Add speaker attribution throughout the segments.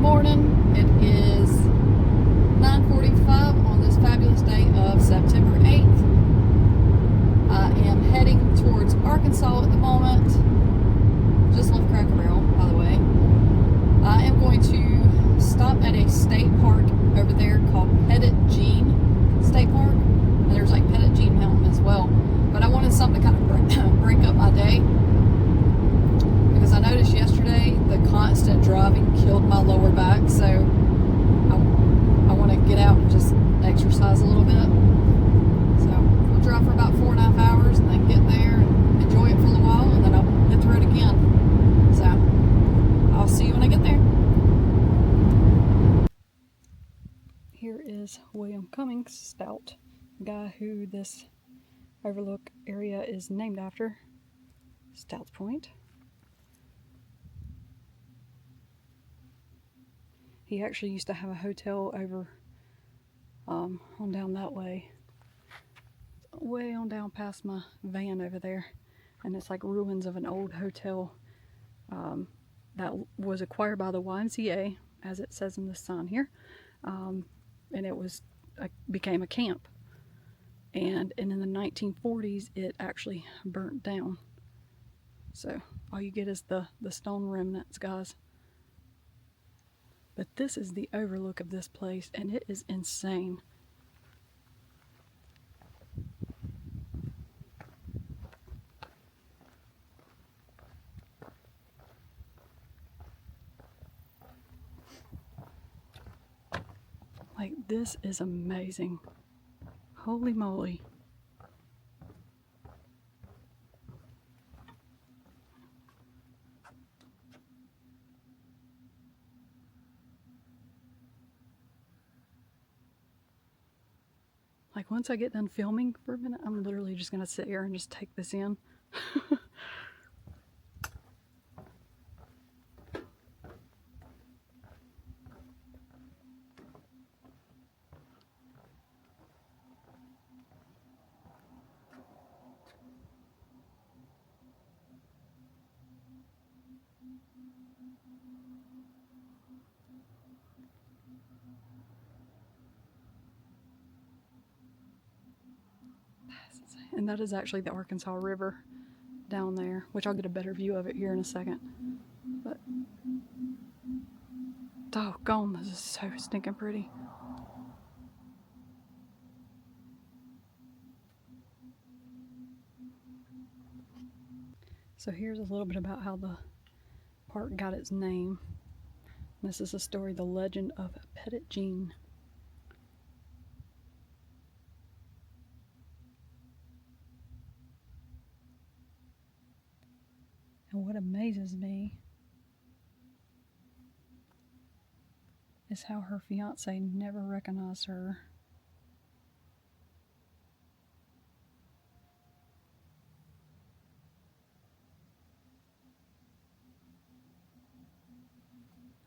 Speaker 1: morning. It is 9:45 on this fabulous day of September 8th. I am heading towards Arkansas at the moment. Just left Cracker Barrel, by the way. I am going to stop at a state park over there called Petit State Park. And there's like Petit Mountain as well. But I wanted something to kind of break up my day, because I noticed yesterday the constant driving killed my lower back, so I want to get out and just exercise a little bit. So we'll drive for about 4.5 hours and then get there and enjoy it for a little while, and then I'll hit the road again. So I'll see you when I get there. Here is William Cummings Stout, the guy who this overlook area is named after, Stouts Point. He actually used to have a hotel over on down that way on down past my van over there, and it's like ruins of an old hotel that was acquired by the YMCA, as it says in the sign here, and it was became a camp, and in the 1940s it actually burnt down, so all you get is the stone remnants, guys. But this is the overlook of this place, and it is insane. Like, this is amazing. Holy moly. Like, once I get done filming for a minute, I'm literally just going to sit here and just take this in. And that is actually the Arkansas River down there, which I'll get a better view of it here in a second. But doggone, this is so stinking pretty. So here's a little bit about how the park got its name. This is the story, the legend of Petit. And what amazes me is how her fiance never recognized her.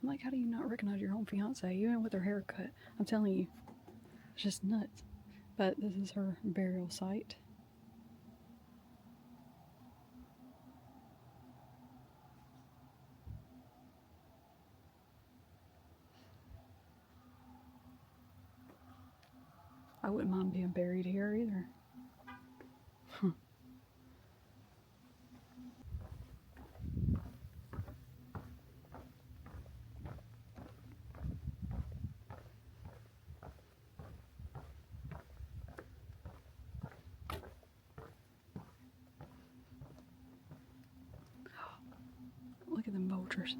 Speaker 1: I'm like, how do you not recognize your own fiance, even with her haircut? I'm telling you, it's just nuts. But this is her burial site. I wouldn't mind being buried here either. Look at them vultures.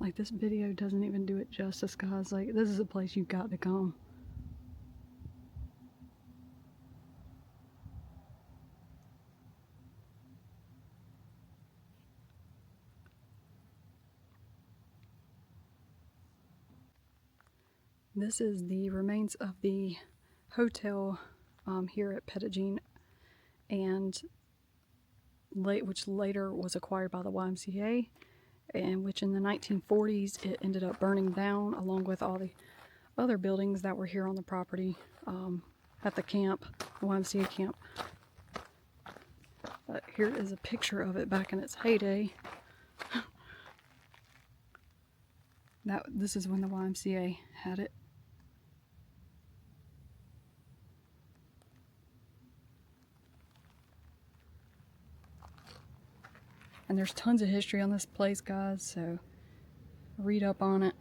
Speaker 1: Like, this video doesn't even do it justice, guys. Like, this is a place you've got to come. This is the remains of the hotel here at Petit, and which later was acquired by the YMCA. and which in the 1940s it ended up burning down along with all the other buildings that were here on the property at the camp, the YMCA camp. But here is a picture of it back in its heyday. This is when the YMCA had it. And there's tons of history on this place, guys, so read up on it.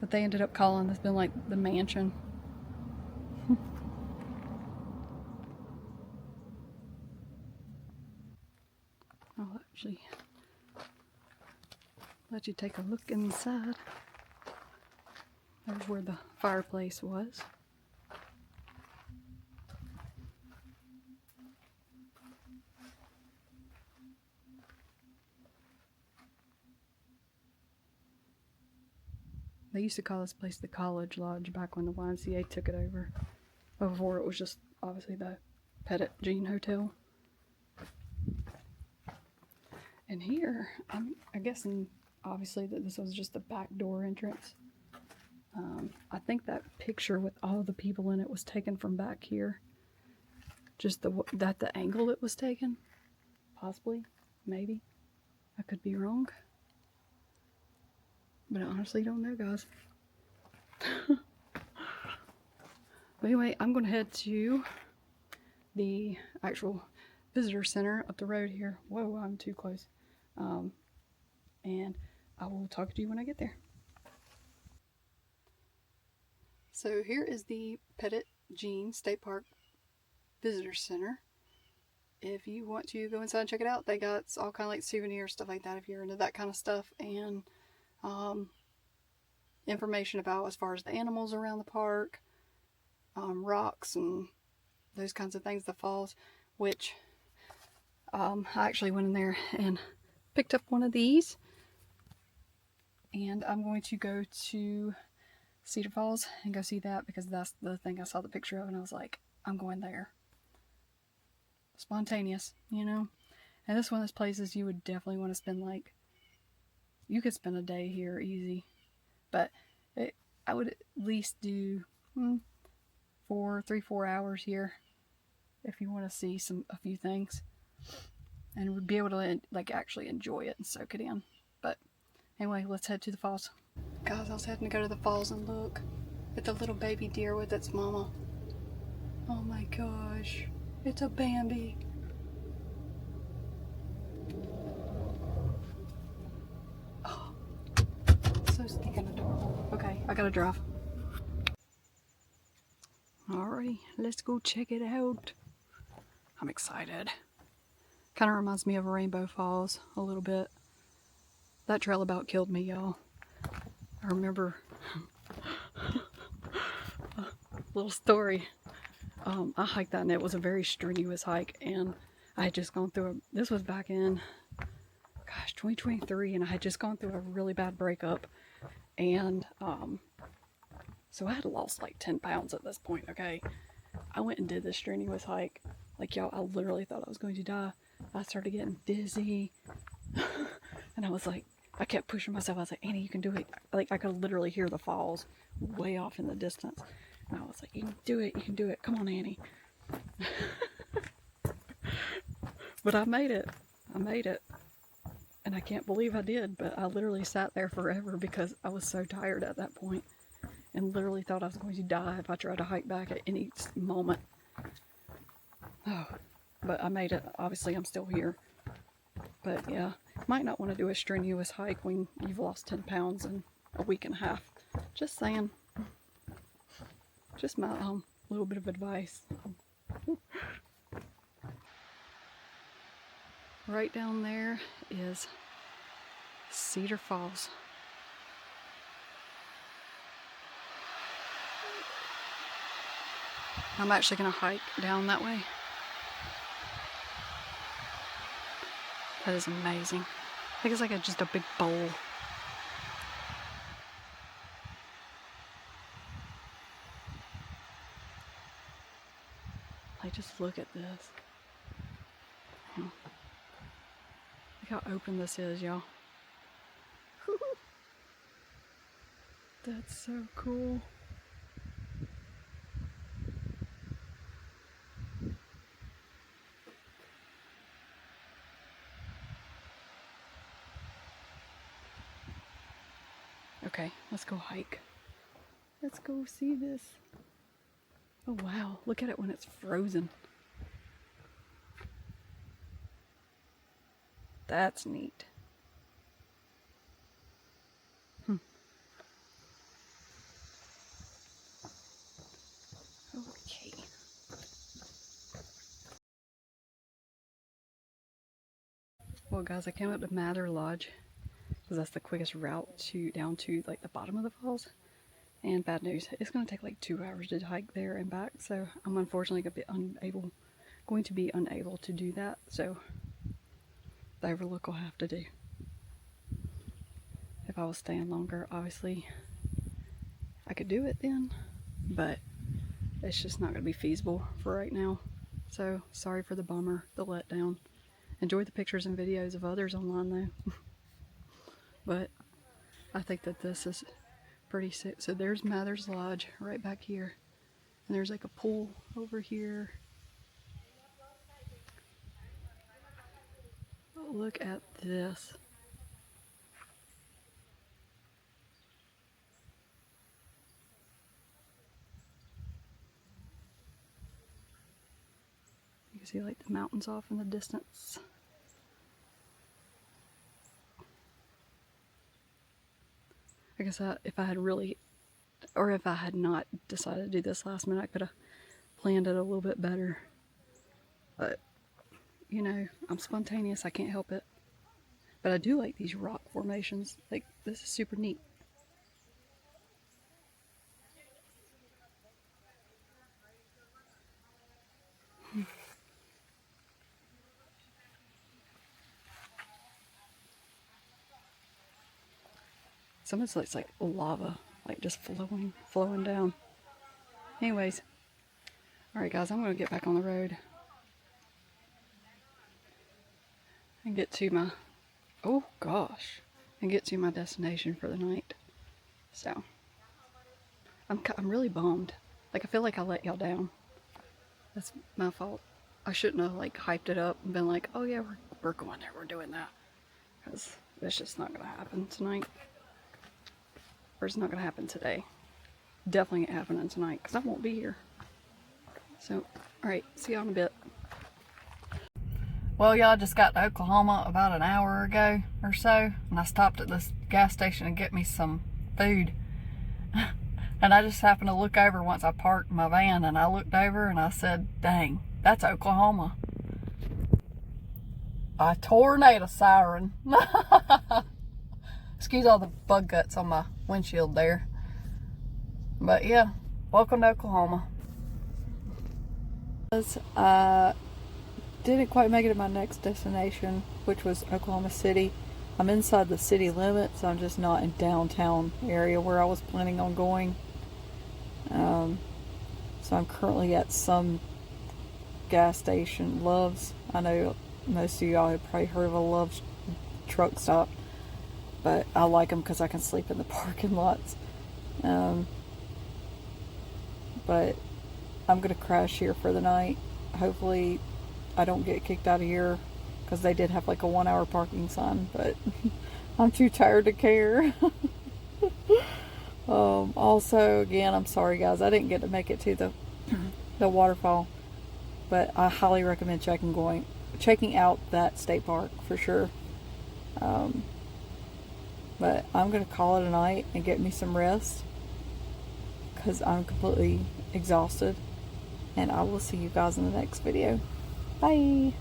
Speaker 1: But they ended up calling this been like the mansion. I'll actually let you take a look inside. There's where the fireplace was. They used to call this place the College Lodge back when the YMCA took it over. Before it was just obviously the Petit Hotel. And here, I'm guessing obviously that this was just the back door entrance. I think that picture with all the people in it was taken from back here. Just the angle it was taken. Possibly. Maybe. I could be wrong. But I honestly don't know, guys. But anyway, I'm going to head to the actual visitor center up the road here. Whoa, I'm too close. And I will talk to you when I get there. So here is the Petit State Park Visitor Center. If you want to go inside and check it out, they got all kind of like souvenirs, stuff like that if you're into that kind of stuff, and information about as far as the animals around the park, rocks and those kinds of things, the falls, which I actually went in there and picked up one of these, and I'm going to go to Cedar Falls and go see that because that's the thing I saw the picture of and I was like, I'm going there. Spontaneous, you know. And this one of those places you would definitely want to spend, like, you could spend a day here easy, but I would at least do 3-4 hours here if you want to see a few things and would be able to like actually enjoy it and soak it in. But anyway, let's head to the falls. Guys, I was heading to go to the falls and look at the little baby deer with its mama. Oh my gosh, it's a Bambi. Oh, so stinking adorable. Okay, I gotta drive. Alrighty, let's go check it out. I'm excited. Kind of reminds me of Rainbow Falls a little bit. That trail about killed me, y'all. I remember a little story. I hiked that and it was a very strenuous hike, and I had just gone through this was back in 2023, and I had just gone through a really bad breakup, and so I had lost like 10 pounds at this point. Okay, I went and did this strenuous hike. Like, y'all, I literally thought I was going to die. I started getting dizzy and I was like, I kept pushing myself. I was like, Annie, you can do it. Like, I could literally hear the falls way off in the distance. And I was like, you can do it. You can do it. Come on, Annie. But I made it. I made it. And I can't believe I did. But I literally sat there forever because I was so tired at that point and literally thought I was going to die if I tried to hike back at any moment. Oh, but I made it. Obviously, I'm still here. But yeah, might not want to do a strenuous hike when you've lost 10 pounds in a week and a half. Just saying. Just my little bit of advice. Right down there is Cedar Falls. I'm actually going to hike down that way. That is amazing. I think it's like just a big bowl. Like, just look at this. Look how open this is, y'all. That's so cool. Okay, let's go hike. Let's go see this. Oh wow, look at it when it's frozen. That's neat. Okay. Well guys, I came up to Mather Lodge because that's the quickest route down to like the bottom of the falls. And bad news, it's going to take like 2 hours to hike there and back, so I'm unfortunately going to be unable to do that, so the overlook will have to do. If I was staying longer, obviously I could do it then, but it's just not going to be feasible for right now. So sorry for the bummer, the letdown. Enjoy the pictures and videos of others online though. But I think that this is pretty sick. So there's Mather's Lodge right back here, and there's like a pool over here. Oh, look at this. You can see like the mountains off in the distance. I guess if I had not decided to do this last minute, I could have planned it a little bit better. But, you know, I'm spontaneous, I can't help it. But I do like these rock formations. Like, this is super neat. Some of it's like lava, like just flowing down. Anyways, alright guys, I'm going to get back on the road and get to my, get to my destination for the night. So, I'm really bummed. Like, I feel like I let y'all down. That's my fault. I shouldn't have like hyped it up and been like, oh yeah, we're going there, we're doing that. Because it's just not going to happen tonight. Or it's not going to happen today. Definitely ain't happening tonight because I won't be here. So, alright, see y'all in a bit. Well, y'all, just got to Oklahoma about an hour ago or so, and I stopped at this gas station to get me some food. And I just happened to look over once I parked my van, and I looked over and I said, dang, that's Oklahoma. A tornado siren. Excuse all the bug guts on my windshield there. But yeah, welcome to Oklahoma. I didn't quite make it to my next destination, which was Oklahoma City. I'm inside the city limits. I'm just not in downtown area where I was planning on going. So I'm currently at some gas station, Love's. I know most of y'all have probably heard of a Love's truck stop, but I like them because I can sleep in the parking lots. But I'm gonna crash here for the night. Hopefully I don't get kicked out of here, because they did have like a 1 hour parking sign, but I'm too tired to care. Also, again, I'm sorry guys, I didn't get to make it to the waterfall, but I highly recommend checking out that state park for sure. But I'm gonna call it a night and get me some rest, because I'm completely exhausted, and I will see you guys in the next video. Bye.